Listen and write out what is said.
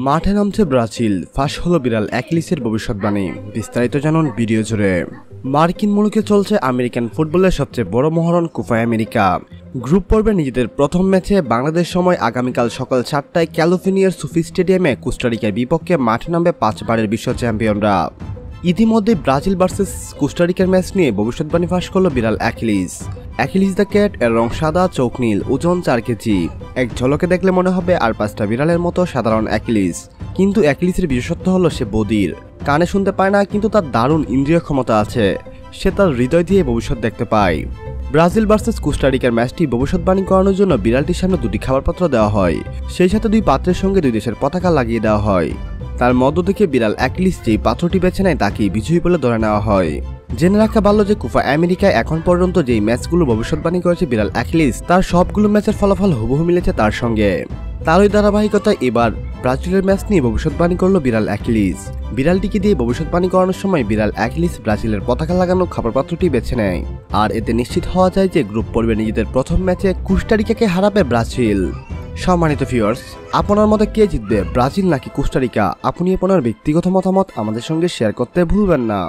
মাঠে নামছে ব্রাজিল, ফাঁস হলো বিড়াল অ্যাকিলিসের ভবিষ্যৎবাণী। বিস্তারিত জানুন ভিডিও জুড়ে। মার্কিন মুলুকে চলছে আমেরিকান ফুটবলের সবচেয়ে বড় মহরণ কোপা আমেরিকা। গ্রুপ পর্বে নিজেদের প্রথম ম্যাচে বাংলাদেশ সময় আগামীকাল সকাল 7টায় ক্যালিফোর্নিয়ার সুফি স্টেডিয়ামে কোস্টারিকার বিপক্ষে মাঠে নামবে 5 বারের বিশ্ব চ্যাম্পিয়নরা। ইতিমধ্যে ব্রাজিল ভার্সেস কোস্টারিকার ম্যাচ নিয়ে ভবিষ্যৎবাণী ফাঁস করল বিড়াল অ্যাকিলিস। অ্যাকিলিস দ্য ক্যাট এর রং সাদা, চোখ নীল, ওজন 4 কেজি। এক ঝলকে দেখলে মনে হবে আর 5টা বিড়ালের মতো সাধারণ অ্যাকিলিস, কিন্তু অ্যাকিলিসের বিশেষত্ব হলো সে বধির। কানে শুনতে পায় না, কিন্তু তার দারুণ ইন্দ্রিয় ক্ষমতা আছে। সে তার হৃদয় দিয়ে ভবিষ্যৎ দেখতে পায়। ব্রাজিল ভার্সেস কোস্টারিকার ম্যাচটি ভবিষ্যৎবাণী করানোর জন্য বিড়ালটির সামনে 2টি খাবার পাত্র দেওয়া হয়, সেই সাথে 2 পাত্রের সঙ্গে 2 দেশের পতাকা লাগিয়ে দেওয়া হয়। তার মধ্য থেকে বিড়াল অ্যাকিলিস যেই পাত্রটি বেছে নেয় তাকেই বিজয়ী বলে ধরে নেওয়া হয়। জেনে রাখা ভালো যে কোপা আমেরিকায় এখন পর্যন্ত যেই ম্যাচগুলো ভবিষ্যৎবাণী করেছে বিড়াল অ্যাকিলিস, তার সবগুলো ম্যাচের ফলাফল হুবহু মিলেছে তার সঙ্গে। তারই ধারাবাহিকতায় এবার ব্রাজিলের ম্যাচ নিয়ে ভবিষ্যৎবাণী করলো বিড়াল অ্যাকিলিস। বিড়ালটিকে দিয়ে ভবিষ্যৎবাণী করানোর সময় বিড়াল অ্যাকিলিস ব্রাজিলের পতাকা লাগানো খাবার পাত্রটি বেছে নেয়। আর এতে নিশ্চিত হওয়া যায় যে গ্রুপ পর্বে নিজেদের প্রথম ম্যাচে কোস্টারিকাকে হারাবে ব্রাজিল। সম্মানিত ভিউয়ার্স, আপনার মতে কে জিতবে, ব্রাজিল নাকি কোস্টারিকা? আপনি আপনার ব্যক্তিগত মতামত আমাদের সঙ্গে শেয়ার করতে ভুলবেন না।